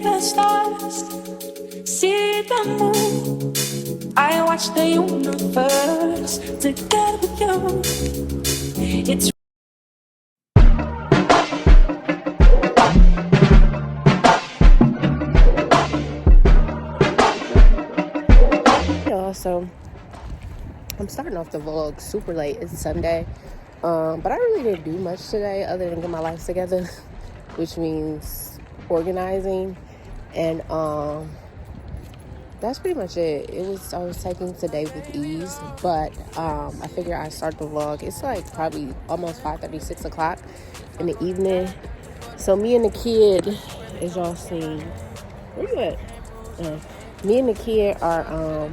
the stars, see the moon. I watch the universe together with you. It's so I'm starting off the vlog super late. It's Sunday, but I really didn't do much today other than get my life together, which means organizing, and that's pretty much it. I was taking today with ease, but I figure I start the vlog. It's like probably almost 5:30, 6 o'clock in the evening. So me and the kid, as y'all seen, where you at? Me and the kid are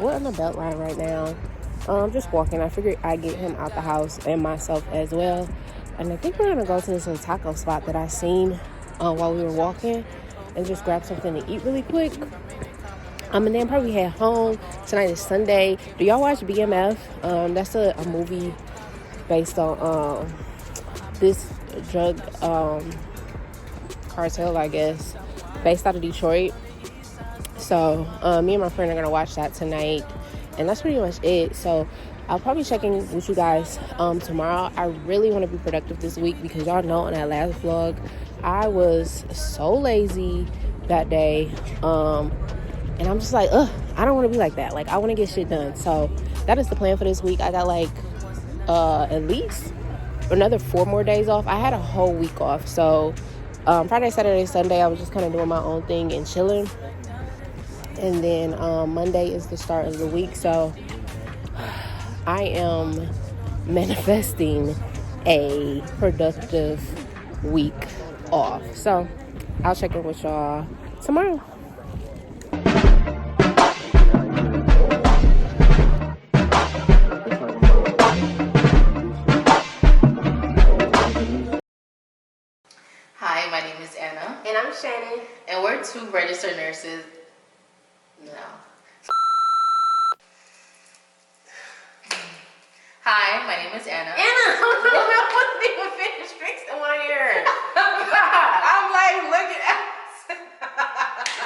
we're on the Beltline right now. Just walking. I figured I'd get him out the house and myself as well. And I think we're gonna go to this little taco spot that I seen while we were walking, and just grab something to eat really quick. And then probably head home. Tonight is Sunday. Do y'all watch BMF? That's a movie based on this drug cartel, I guess, based out of Detroit. So me and my friend are gonna watch that tonight, and that's pretty much it. So I'll probably check in with you guys tomorrow. I really want to be productive this week because y'all know on that last vlog I was so lazy that day, and I'm just like, I don't want to be like that. Like, I want to get shit done. So that is the plan for this week. I got like at least another 4 more days off. I had a whole week off, so Friday, Saturday, Sunday I was just kind of doing my own thing and chilling. And then Monday is the start of the week, so I am manifesting a productive week off. So I'll check in with y'all tomorrow. Hi, my name is Anna. And I'm Shannon. And we're 2 registered nurses. No. Hi, my name is Anna. Anna, I wasn't even finished fixing my hair. I'm like looking at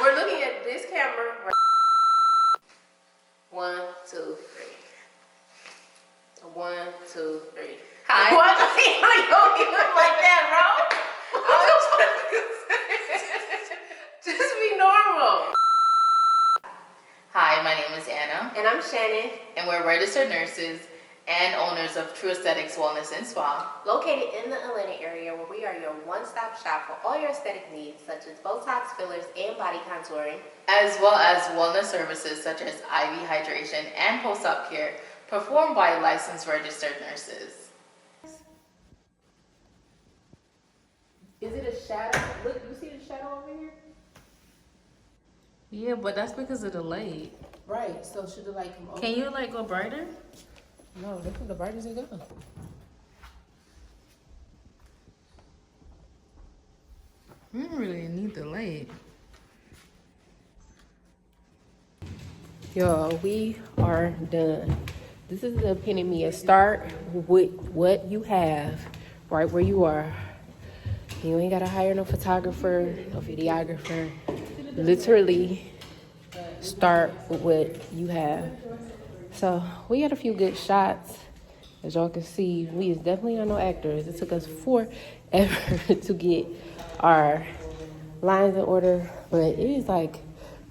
we're looking at this camera. 1, 2, 3. 1, 2, 3. Hi. What? You don't even look like that, bro. Just be normal. Hi, my name is Anna. And I'm Shannon. And we're registered nurses and owners of True Aesthetics Wellness and Spa. Located in the Atlanta area, where we are your one-stop shop for all your aesthetic needs, such as Botox, fillers, and body contouring. As well as wellness services such as IV hydration and post-op care performed by licensed registered nurses. Is it a shadow? Look, you see the shadow over here? Yeah, but that's because of the light. Right, so should the light come over? Can you like go brighter? No, look at the brightest it goes. You don't really need the light. Yo, we are done. This is the epitome of start with what you have right where you are. You ain't gotta hire no photographer, no videographer. Literally start with what you have. So we had a few good shots. As y'all can see, we is definitely not no actors. It took us forever to get our lines in order, but it is like,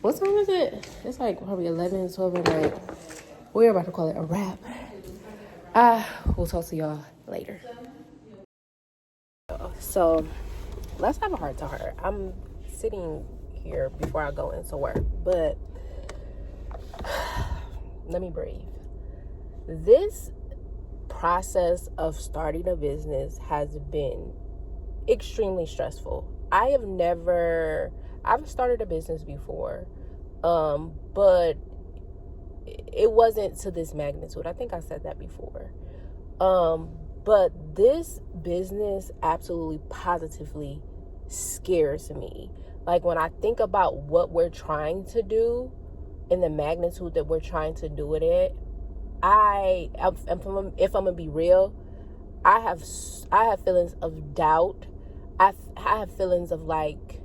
what time is it? It's like probably 11, 12 at night. We're about to call it a wrap. We'll talk to y'all later. So let's have a heart to heart. I'm sitting here before I go into work, but let me breathe. This process of starting a business has been extremely stressful. I've started a business before, but it wasn't to this magnitude. I think I said that before. But this business absolutely positively scares me. Like, when I think about what we're trying to do and the magnitude that we're trying to do it at, if I'm gonna be real, I have feelings of doubt. I have feelings of, like,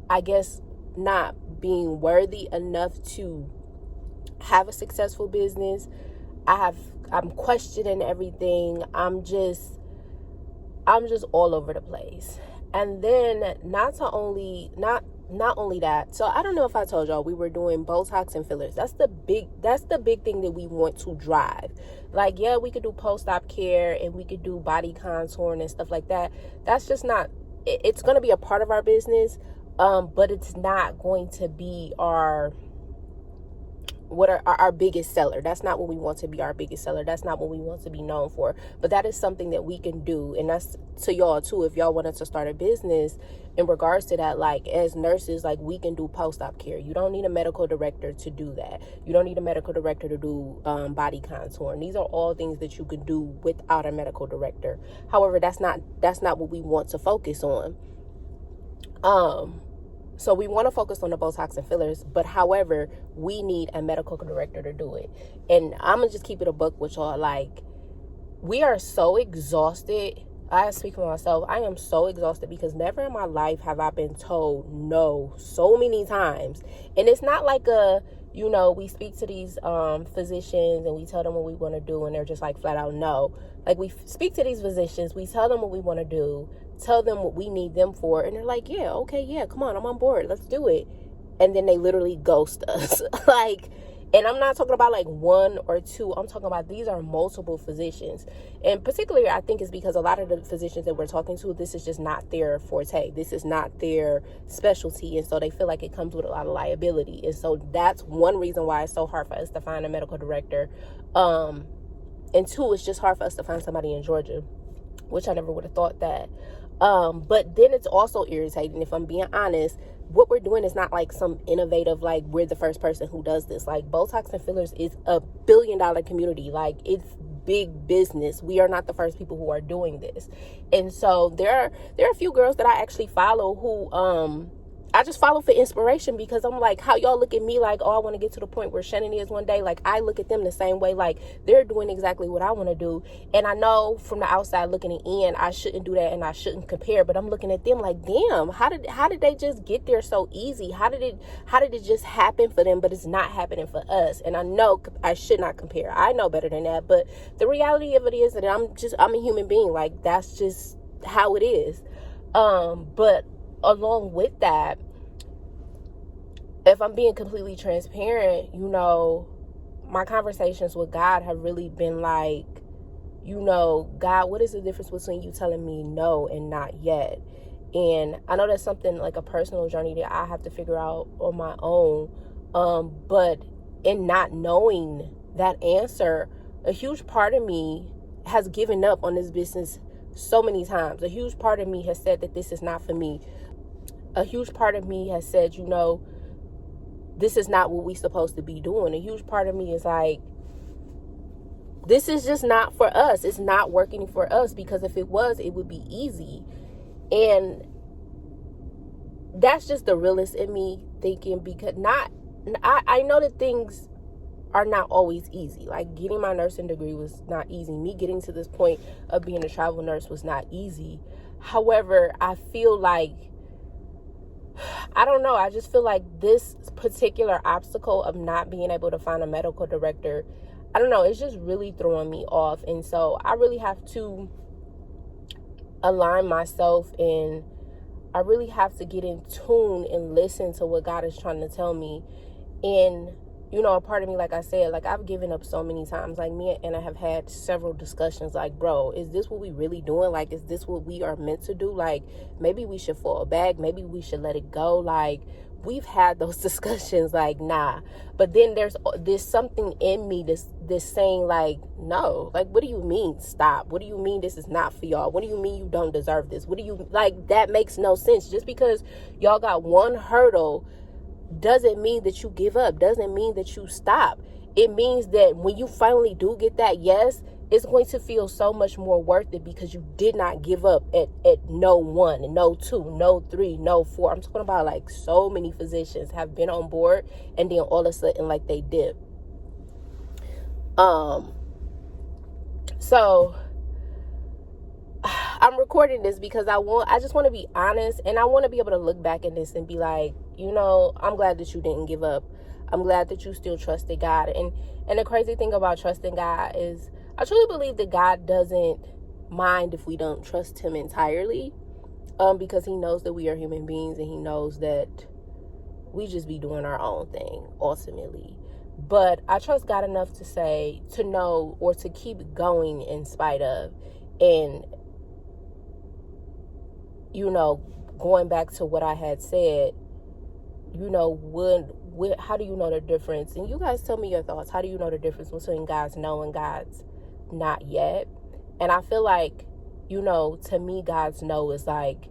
I guess not being worthy enough to have a successful business. I'm questioning everything. I'm just all over the place. And then not only that, so I don't know if I told y'all we were doing Botox and fillers. That's the big thing that we want to drive. Like, yeah, we could do post-op care and we could do body contouring and stuff like that. That's just not, it's going to be a part of our business, but it's not going to be our biggest seller. That's not what we want to be our biggest seller. That's not what we want to be known for. But that is something that we can do. And that's to y'all too. If y'all wanted to start a business in regards to that, like as nurses, like we can do post-op care. You don't need a medical director to do that. You don't need a medical director to do body contour. And these are all things that you can do without a medical director. However, that's not what we want to focus on. So we want to focus on the Botox and fillers, but however, we need a medical director to do it. And I'm going to just keep it a buck with y'all. Like, we are so exhausted. I speak for myself. I am so exhausted because never in my life have I been told no so many times. And it's not like we speak to these physicians and we tell them what we want to do and they're just like flat out no. Like, we speak to these physicians, we tell them what we want to do, tell them what we need them for, and they're like, yeah, okay, yeah, come on, I'm on board, let's do it. And then they literally ghost us. Like, and I'm not talking about like one or two, I'm talking about these are multiple physicians. And particularly, I think it's because a lot of the physicians that we're talking to, this is just not their forte, this is not their specialty, and so they feel like it comes with a lot of liability. And so that's one reason why it's so hard for us to find a medical director. And two, it's just hard for us to find somebody in Georgia, which I never would have thought that. But then it's also irritating, if I'm being honest. What we're doing is not like some innovative, like we're the first person who does this. Like, Botox and fillers is a $1 billion community. Like, it's big business. We are not the first people who are doing this. And so there are a few girls that I actually follow who I just follow for inspiration, because I'm like, how y'all look at me like, oh, I want to get to the point where Shannon is one day. Like, I look at them the same way. Like, they're doing exactly what I want to do. And I know from the outside looking in, I shouldn't do that and I shouldn't compare. But I'm looking at them like, damn, how did they just get there so easy? How did it just happen for them, but it's not happening for us? And I know I should not compare. I know better than that. But the reality of it is that I'm a human being. Like, that's just how it is. But along with that, if I'm being completely transparent, my conversations with God have really been like, God, what is the difference between you telling me no and not yet? And I know that's something like a personal journey that I have to figure out on my own. But in not knowing that answer, a huge part of me has given up on this business so many times. A huge part of me has said that this is not for me. A huge part of me has said, this is not what we're supposed to be doing. A huge part of me is like, this is just not for us. It's not working for us, because if it was, it would be easy. And that's just the realist in me thinking, because I know that things are not always easy. Like, getting my nursing degree was not easy. Me getting to this point of being a travel nurse was not easy. However, I feel like, I don't know, I just feel like this particular obstacle of not being able to find a medical director, I don't know, it's just really throwing me off. And so I really have to align myself, and I really have to get in tune and listen to what God is trying to tell me. And a part of me, like I said, like, I've given up so many times. Like, me and Anna have had several discussions like, bro, is this what we really doing? Like, is this what we are meant to do? Like, maybe we should fall back. Maybe we should let it go. Like, we've had those discussions, like, nah. But then there's something in me that's saying, like, no. Like, what do you mean stop? What do you mean this is not for y'all? What do you mean you don't deserve this? What do you, like, that makes no sense. Just because y'all got one hurdle doesn't mean that you give up, doesn't mean that you stop. It means that when you finally do get that yes, it's going to feel so much more worth it, because you did not give up at no 1, no 2, no 3, no 4. I'm talking about, like, so many physicians have been on board and then all of a sudden, like, they dip. So I'm recording this because I just want to be honest, and I want to be able to look back at this and be like, I'm glad that you didn't give up. I'm glad that you still trusted God. And the crazy thing about trusting God is I truly believe that God doesn't mind if we don't trust him entirely, because he knows that we are human beings, and he knows that we just be doing our own thing ultimately. But I trust God enough to know, or to keep going in spite of. And going back to what I had said, how do you know the difference? And you guys tell me your thoughts. How do you know the difference between God's no and God's not yet? And I feel like, to me, God's no is like,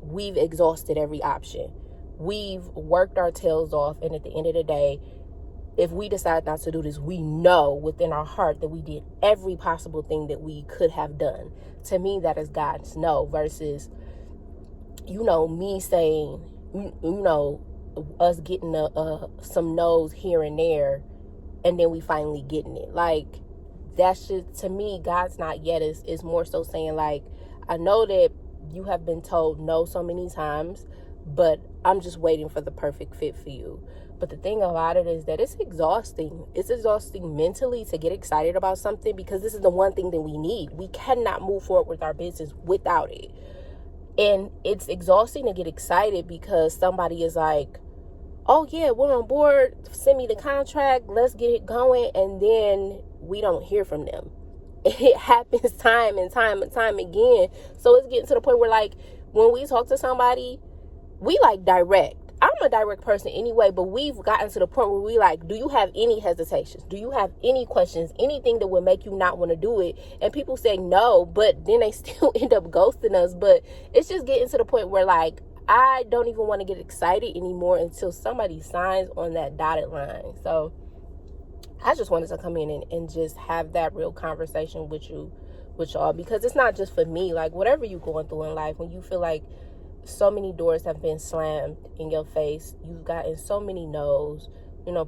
we've exhausted every option. We've worked our tails off. And at the end of the day, if we decide not to do this, we know within our heart that we did every possible thing that we could have done. To me, that is God's no, versus, me saying, us getting some no's here and there, and then we finally getting it. Like, that's just, to me, God's not yet is more so saying, like, I know that you have been told no so many times, but I'm just waiting for the perfect fit for you. But the thing about it is that it's exhausting. It's exhausting mentally to get excited about something, because this is the one thing that we need. We cannot move forward with our business without it. And it's exhausting to get excited because somebody is like, oh yeah, we're on board, send me the contract, let's get it going, and then we don't hear from them. It happens time and time and time again. So it's getting to the point where, like, when we talk to somebody, we like direct. I'm a direct person anyway, but we've gotten to the point where we like, do you have any hesitations? Do you have any questions? Anything that would make you not want to do it? And people say no, but then they still end up ghosting us. But it's just getting to the point where, like, I don't even want to get excited anymore until somebody signs on that dotted line. So I just wanted to come in and just have that real conversation with y'all, because it's not just for me. Like, whatever you're going through in life, when you feel like so many doors have been slammed in your face, you've gotten so many no's,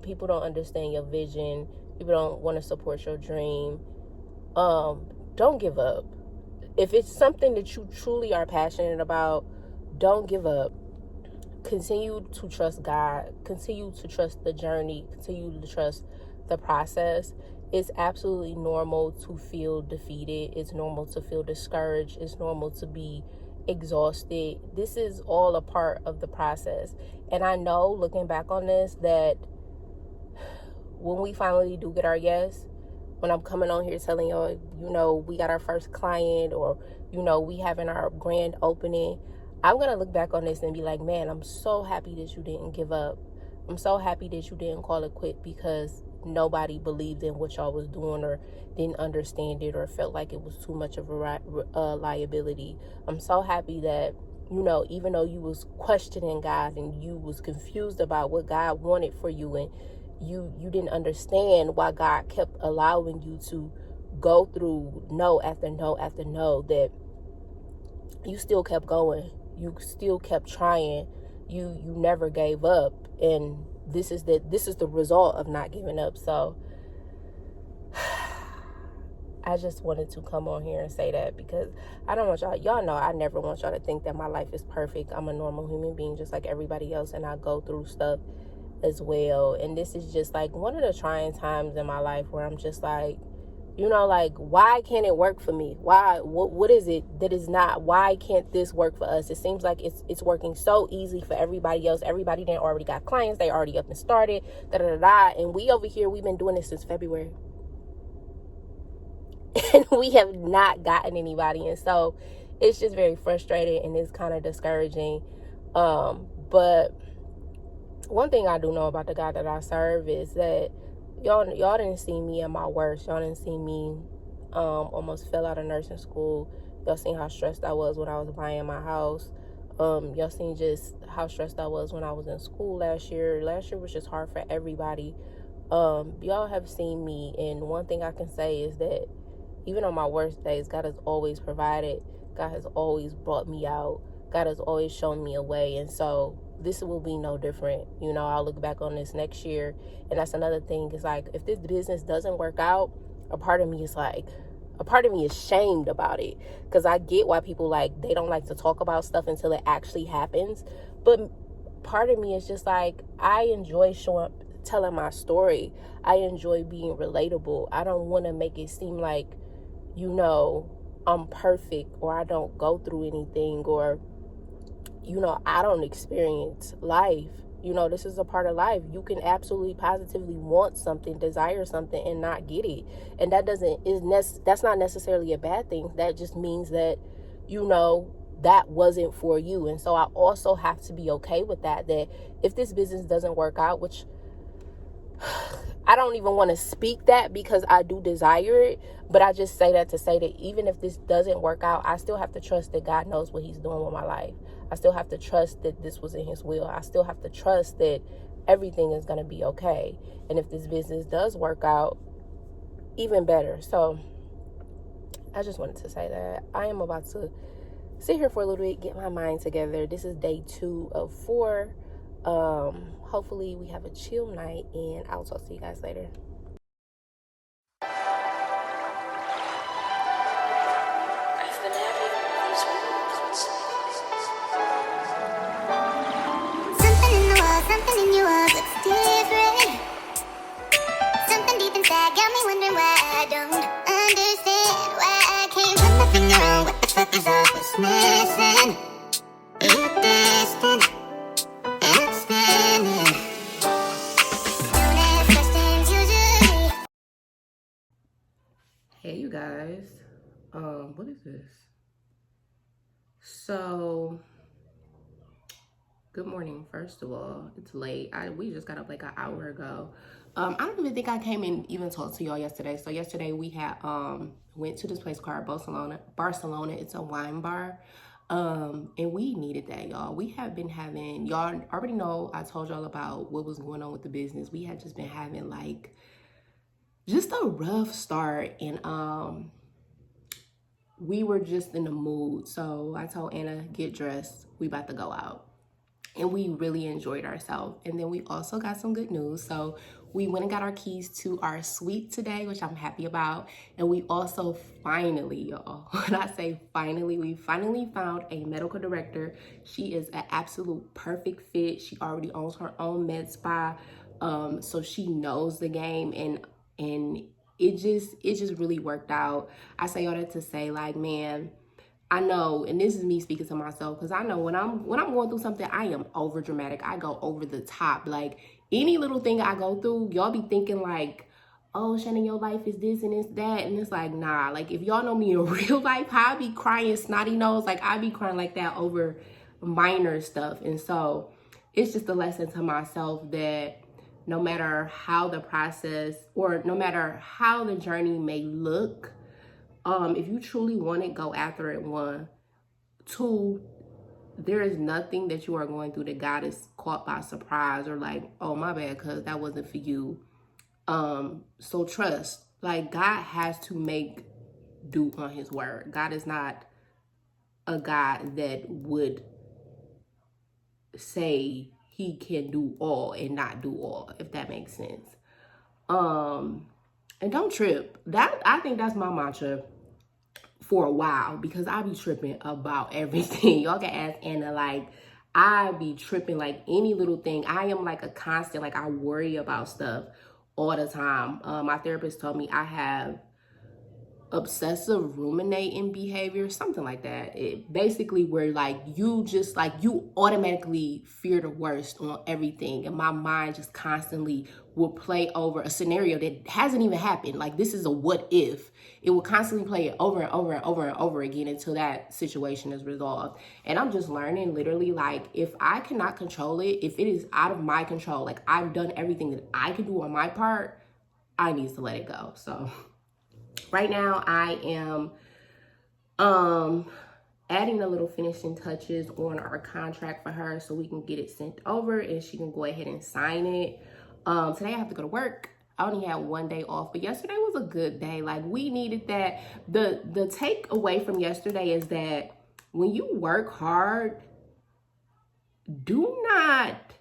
people don't understand your vision, people don't want to support your dream, don't give up. If it's something that you truly are passionate about, don't give up. Continue to trust God, continue to trust the journey, continue to trust the process. It's absolutely normal to feel defeated. It's normal to feel discouraged. It's normal to be exhausted. This is all a part of the process. And I know, looking back on this, that when we finally do get our yes, when I'm coming on here telling y'all, we got our first client, or, we having our grand opening, I'm going to look back on this and be like, man, I'm so happy that you didn't give up. I'm so happy that you didn't call it quit because nobody believed in what y'all was doing, or didn't understand it, or felt like it was too much of a liability. I'm so happy that, even though you was questioning God and you was confused about what God wanted for you, and you didn't understand why God kept allowing you to go through no after no after no, that you still kept going. You still kept trying. You never gave up. And this is the result of not giving up. So I just wanted to come on here and say that, because I don't want y'all know I never want y'all to think that my life is perfect. I'm a normal human being just like everybody else, and I go through stuff as well. And this is just like one of the trying times in my life where I'm just like, like, why can't it work for me? Why? What is it that is not? Why can't this work for us? It seems like it's working so easy for everybody else. Everybody then already got clients. They already up and started. And we over here, we've been doing this since February. And we have not gotten anybody. And so it's just very frustrating, and it's kind of discouraging. But one thing I do know about the God that I serve is that y'all didn't see me at my worst. Y'all didn't see me almost fell out of nursing school. Y'all seen how stressed I was when I was buying my house. Y'all seen just how stressed I was when I was in school last year. Last year was just hard for everybody. Y'all have seen me, and one thing I can say is that even on my worst days, God has always provided. God has always brought me out. God has always shown me a way. And so this will be no different. I'll look back on this next year. And that's another thing. It's like, if this business doesn't work out, a part of me is like, a part of me is shamed about it, because I get why people like, they don't like to talk about stuff until it actually happens. But part of me is just like, I enjoy telling my story. I enjoy being relatable. I don't want to make it seem like, you know, I'm perfect, or I don't go through anything, or, you know, I don't experience life. You know, this is a part of life. You can absolutely positively want something, desire something, and not get it. And that's not necessarily a bad thing. That just means that, you know, that wasn't for you. And so I also have to be okay with that if this business doesn't work out, which I don't even want to speak that because I do desire it, but I just say that to say that even if this doesn't work out, I still have to trust that God knows what he's doing with my life. I still have to trust that this was in his will. I still have to trust that everything is going to be okay. And if this business does work out, even better. So I just wanted to say that I am about to sit here for a little bit, get my mind together. This is day 2 of 4. Hopefully we have a chill night, and I'll talk to you guys later. Something in the wall, something in your walls looks different. Something deep inside got me wondering why I don't understand why I can't put my finger on what the fuck is up, what's missing. You're distant. Hey you guys, what is this? So, good morning. First of all, it's late. We just got up like an hour ago. I don't even think I came and even talked to y'all yesterday. So yesterday we had went to this place called Barcelona. It's a wine bar. And we needed that, y'all. We have been having, y'all already know, I told y'all about what was going on with the business. We had just been having like just a rough start, and we were just in the mood. So I told Anna, get dressed, we about to go out. And we really enjoyed ourselves. And then we also got some good news. So we went and got our keys to our suite today, which I'm happy about. And we also finally, y'all, when I say finally, we finally found a medical director. She is an absolute perfect fit. She already owns her own med spa. So she knows the game, and it just really worked out. I say all that to say, like, man, I know, and this is me speaking to myself, because I know when I'm going through something, I am over dramatic. I go over the top. Like, any little thing I go through, y'all be thinking like, oh, Shannon, your life is this and it's that. And it's like, nah, like, if y'all know me in real life, how I be crying snotty nose, like I be crying like that over minor stuff. And so it's just a lesson to myself that no matter how the process, or no matter how the journey may look, if you truly want it, go after it. 1, 2, there is nothing that you are going through that God is caught by surprise, or like, oh my bad, cause that wasn't for you. So trust, like, God has to make do on his word. God is not a God that would say he can do all and not do all, if that makes sense. And don't trip. That, I think that's my mantra for a while, because I be tripping about everything. Y'all can ask Anna, like, I be tripping like any little thing. I am like a constant, like, I worry about stuff all the time. My therapist told me I have obsessive ruminating behavior, something like that. It basically where like you just like you automatically fear the worst on everything, and my mind just constantly will play over a scenario that hasn't even happened. Like, this is a what if. It will constantly play it over and over and over and over again until that situation is resolved. And I'm just learning, literally, like, if I cannot control it, if it is out of my control, like I've done everything that I can do on my part, I need to let it go. So right now I am adding the little finishing touches on our contract for her so we can get it sent over and she can go ahead and sign it. Today I have to go to work. I only had 1 day off, but yesterday was a good day. Like, we needed that. The takeaway from yesterday is that when you work hard, do not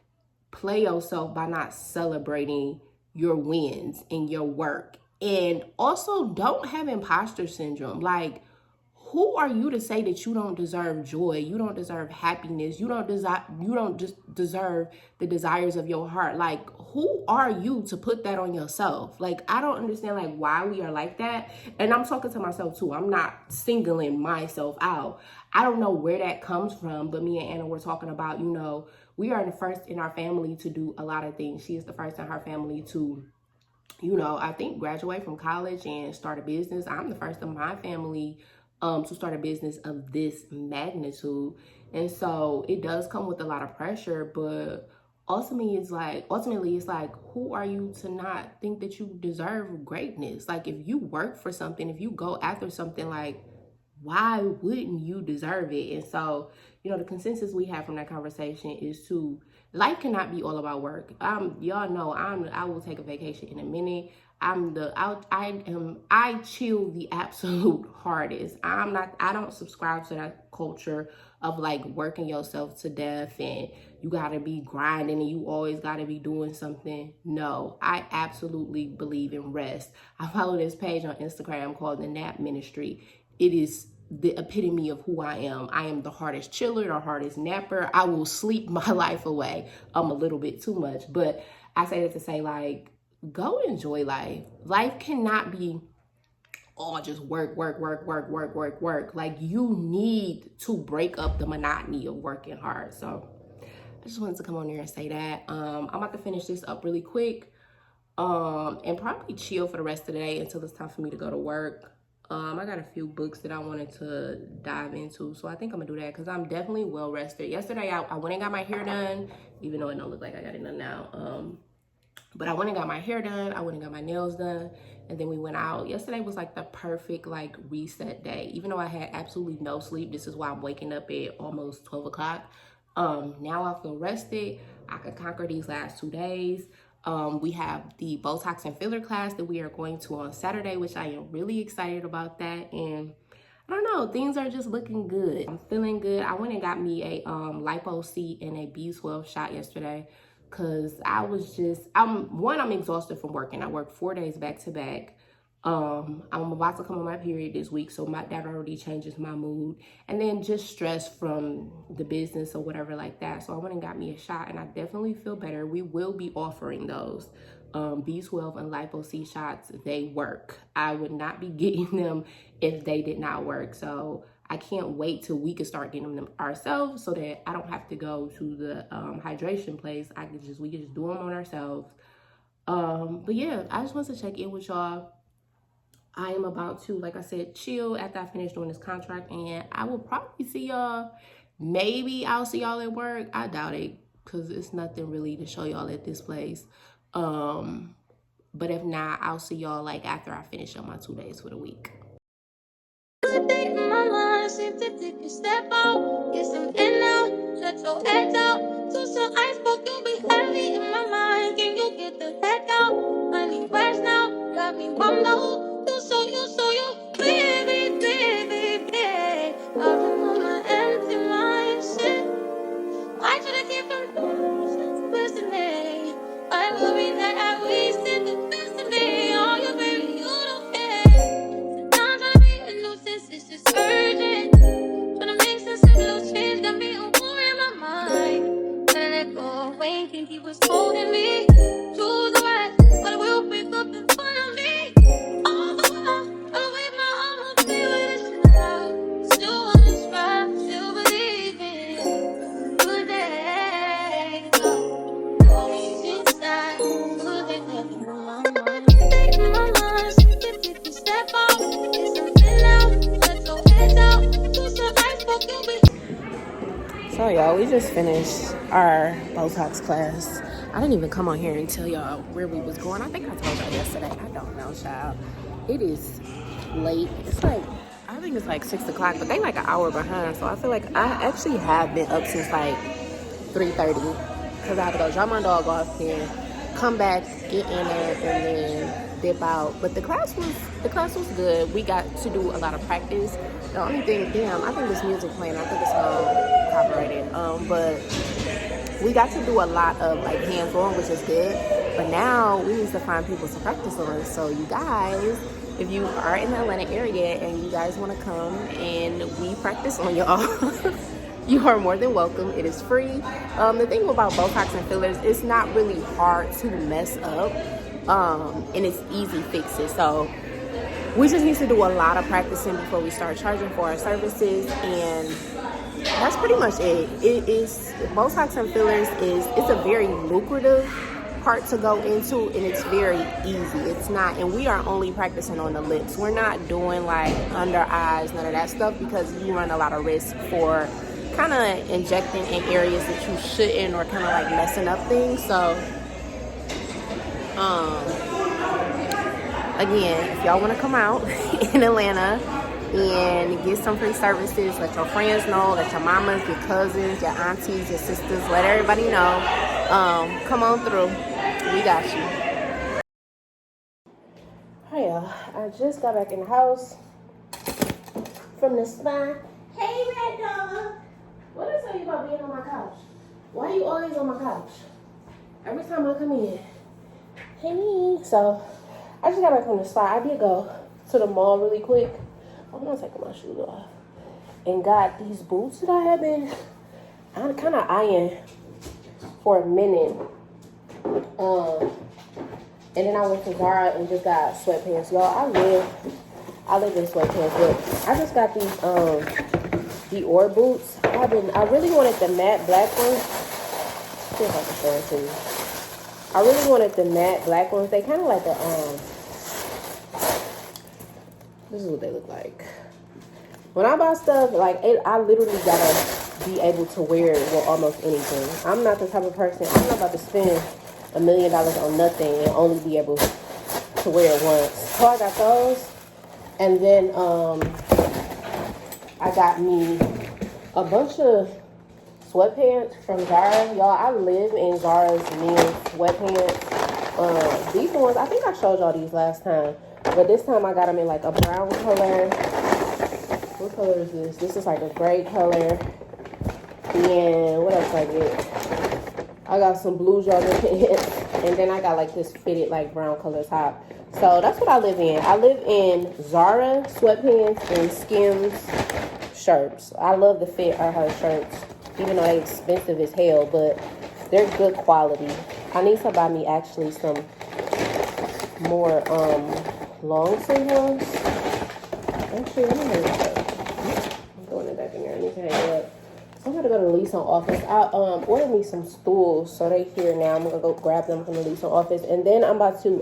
play yourself by not celebrating your wins in your work And also, don't have imposter syndrome. Like, who are you to say that you don't deserve joy? You don't deserve happiness. You don't just deserve the desires of your heart. Like, who are you to put that on yourself? Like, I don't understand like why we are like that. And I'm talking to myself too. I'm not singling myself out. I don't know where that comes from, but me and Anna were talking about, we are the first in our family to do a lot of things. She is the first in her family to I think graduate from college and start a business. I'm the first in my family to start a business of this magnitude. And so it does come with a lot of pressure, but ultimately it's like, who are you to not think that you deserve greatness? Like, if you work for something, if you go after something, like, why wouldn't you deserve it? And so, the consensus we have from that conversation is to life cannot be all about work. Y'all know I will take a vacation in a minute. I chill the absolute hardest. I don't subscribe to that culture of like working yourself to death and you gotta be grinding and you always gotta be doing something. No, I absolutely believe in rest. I follow this page on Instagram called the Nap Ministry. It is the epitome of who I am. I am the hardest chiller, the hardest napper. I will sleep my life away a little bit too much. But I say that to say, like, go enjoy life. Life cannot be all just work. Like, you need to break up the monotony of working hard. So I just wanted to come on here and say that. I'm about to finish this up really quick and probably chill for the rest of the day until it's time for me to go to work. I got a few books that I wanted to dive into, so I think I'm gonna do that because I'm definitely well rested. Yesterday, I went and got my hair done, even though it don't look like I got it done now. But I went and got my hair done, I went and got my nails done, and then we went out. Yesterday was like the perfect like reset day. Even though I had absolutely no sleep, this is why I'm waking up at almost 12 o'clock. Now I feel rested. I can conquer these last 2 days. We have the Botox and filler class that we are going to on Saturday, which I am really excited about that. And I don't know, things are just looking good. I'm feeling good. I went and got me a lipo seat and a B12 shot yesterday because I'm exhausted from working. I worked 4 days back to back. I'm about to come on my period this week, so that already changes my mood. And then just stress from the business or whatever like that. So I went and got me a shot, and I definitely feel better. We will be offering those B12 and Lipo C shots. They work. I would not be getting them if they did not work. So I can't wait till we can start getting them ourselves so that I don't have to go to the hydration place. We can just do them on ourselves. But yeah, I just want to check in with y'all. I am about to, like I said, chill after I finish doing this contract, and I will probably see y'all. Maybe I'll see y'all at work. I doubt it because it's nothing really to show y'all at this place. But if not, I'll see y'all like after I finish up my 2 days for the week. Seem to take a step out, get some in now, let your head out. To some ice, but you be heavy in my mind. Can you get the heck out? I need rest now, got me bummed out. You so baby. I've been on my empty mind, shit. Why should I keep from listening? I will be that I wasted the best of me. Oh, you baby, you don't care. Now I'm trying to be a nuisance, it's just urgent. Tryna make sense of those change, got me a war in my mind. Let it go away, can't keep what's holding me. Choose the right, but it will pick up in front of me. All the while, I'll wait my arm, I'll be with it now. Still on this ride, still believing. Good days, always inside. Good days living in my mind. In my mind, take a step out, get something out, let your head out. So y'all, we just finished our Botox class. I didn't even come on here and tell y'all where we was going. I think I told y'all yesterday. I don't know, child. It is late. I think it's like 6 o'clock, but they like an hour behind. So I feel like I actually have been up since like 3:30 because I had to go drop my dog off here, come back, get in there, and then dip out. But the class was good. We got to do a lot of practice. The only thing, I think this music playing. I think it's copyrighted. But we got to do a lot of like hands-on, which is good. But now we need to find people to practice on. So you guys, if you are in the Atlanta area and you guys want to come and we practice on y'all, you are more than welcome. It is free. The thing about Botox and fillers, it's not really hard to mess up, and it's easy fixes. So we just need to do a lot of practicing before we start charging for our services, and that's pretty much it. It is Botox and fillers it's a very lucrative part to go into, and it's very easy. It's not, and we are only practicing on the lips. We're not doing like under eyes, none of that stuff, because you run a lot of risk for kind of injecting in areas that you shouldn't, or kind of like messing up things. So again, if y'all want to come out in Atlanta and get some free services, let your friends know, let your mamas, your cousins, your aunties, your sisters, let everybody know. Come on through. We got you. Hi y'all. I just got back in the house from the spa. Hey, red dog. What did I tell you about being on my couch? Why are you always on my couch? Every time I come in. Hey, me. So I just got back from the spa. I did go to the mall really quick. I'm gonna take my shoes off. And got these boots that I have been kind of eyeing for a minute. And then I went to Zara and just got sweatpants. Y'all, I live in sweatpants, but I just got these Dior boots. I really wanted the matte black ones. See if I can show it to you. I really wanted the matte black ones. They kind of like the this is what they look like. When I buy stuff, like I literally gotta be able to wear it with almost anything. I'm not the type of person, I'm not about to spend $1 million on nothing and only be able to wear it once. So I got those. And then I got me a bunch of sweatpants from Zara. Y'all, I live in Zara's men's sweatpants. These ones, I think I showed y'all these last time. But this time I got them in like a brown color. What color is this? This is like a gray color. And what else I get? I got some blue jogger pants. And then I got like this fitted like brown color top. So that's what I live in. I live in Zara sweatpants and Skims shirts. I love the fit of her shirts. Even though they're expensive as hell. But they're good quality. I need to buy me actually some more long sleeve ones. Actually, I don't know. I'm throwing it back in there. I need to hang it up. So I'm gonna go to the leasing office. I ordered me some stools, so they here now. I'm gonna go grab them from the leasing office, and then I'm about to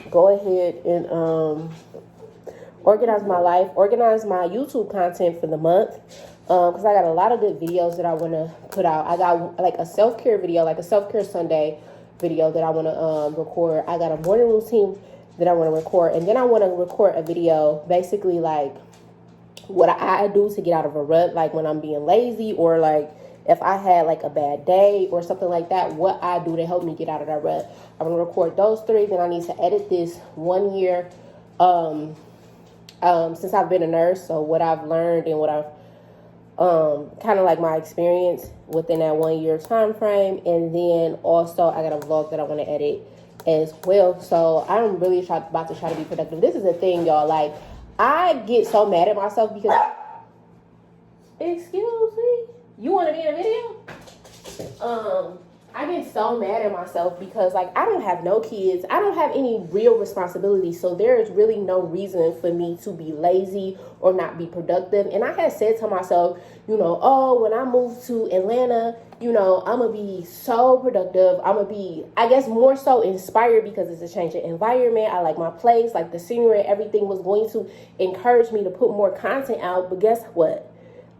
go ahead and organize my life, organize my YouTube content for the month. Because I got a lot of good videos that I want to put out. I got like a self-care video, like a self-care Sunday video that I want to record. I got a morning routine that I want to record, and then I want to record a video basically like what I do to get out of a rut, like when I'm being lazy, or like if I had like a bad day or something like that, what I do to help me get out of that rut. I'm gonna record those 3. Then I need to edit this 1 year since I've been a nurse, so what I've learned and what I've kind of like my experience within that 1 year time frame. And then also I got a vlog that I want to edit as well. So I'm really about to try to be productive. This is the thing, y'all. Like, I get so mad at myself because, excuse me, you want to be in a video? I get so mad at myself because, like, I don't have no kids. I don't have any real responsibility. So there is really no reason for me to be lazy or not be productive. And I had said to myself, you know, oh, when I move to Atlanta, you know, I'm going to be so productive. I'm going to be, I guess, more so inspired because it's a change of environment. I like my place, like the scenery, everything was going to encourage me to put more content out. But guess what?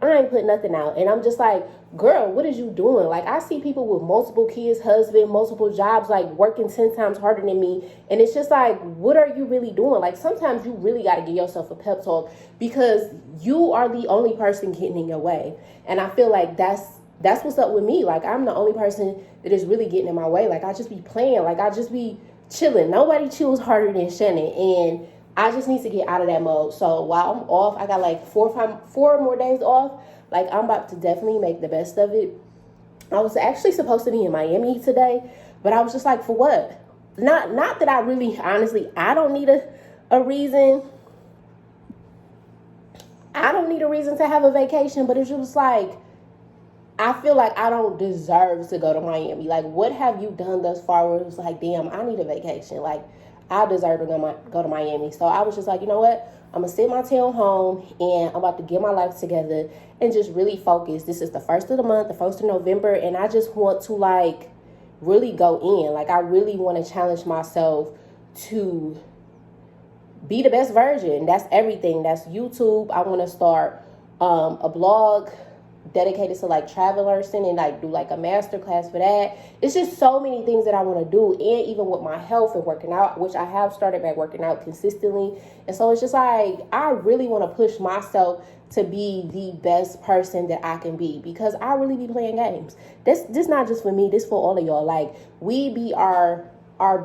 I ain't put nothing out. And I'm just like, girl, what is you doing? Like, I see people with multiple kids, husband, multiple jobs, like working 10 times harder than me. And it's just like, what are you really doing? Like, sometimes you really got to give yourself a pep talk because you are the only person getting in your way. And I feel like that's what's up with me. Like, I'm the only person that is really getting in my way. Like, I just be playing. Like, I just be chilling. Nobody chills harder than Shannon. And I just need to get out of that mode. So while I'm off, I got like 4 more days off. Like, I'm about to definitely make the best of it. I was actually supposed to be in Miami today, But I was just like, for what? Not that I really, honestly, I don't need a reason. I don't need a reason to have a vacation, but it's just like, I feel like I don't deserve to go to Miami. Like, what have you done thus far where it was like, damn, I need a vacation. Like, I deserve to go to Miami. So I was just like, you know what? I'm going to sit my tail home and I'm about to get my life together and just really focus. This is the 1st of the month, the 1st of November, and I just want to, like, really go in. Like, I really want to challenge myself to be the best version. That's everything. That's YouTube. I want to start a blog dedicated to like travel nursing and like do like a master class for that. It's just so many things that I want to do, and even with my health and working out, which I have started back working out consistently. And so it's just like, I really want to push myself to be the best person that I can be, because I really be playing games. This not just for me, this for all of y'all. Like, we be our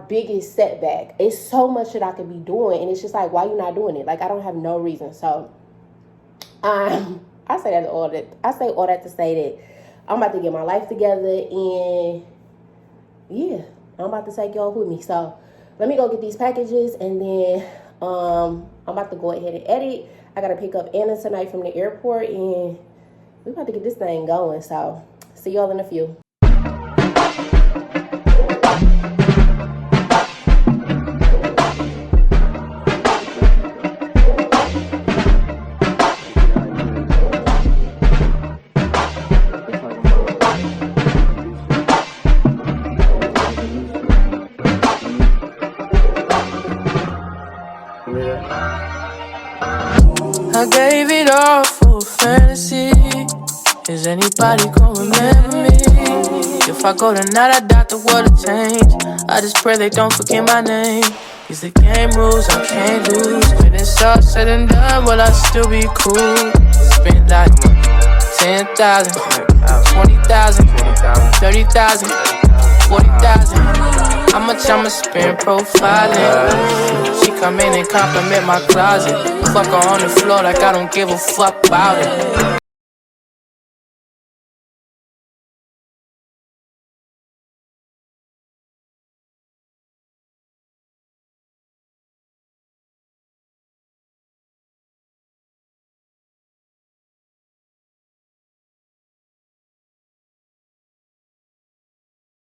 biggest setback. It's so much that I could be doing, and it's just like, why you not doing it? Like, I don't have no reason. So I say all that to say that I'm about to get my life together, and yeah, I'm about to take y'all with me. So let me go get these packages, and then I'm about to go ahead and edit. I gotta pick up Anna tonight from the airport, and we're about to get this thing going. So see y'all in a few. I gave it all for fantasy. Is anybody gonna remember me? If I go tonight, I doubt the world will change. I just pray they don't forget my name. These the game rules, I can't lose. When it's all said and done, will I still be cool? Spent like 10,000, 20,000, 30,000, 40,000. How much I'ma spend profiling? She come in and compliment my closet. Fuck her on the floor like I don't give a fuck about it.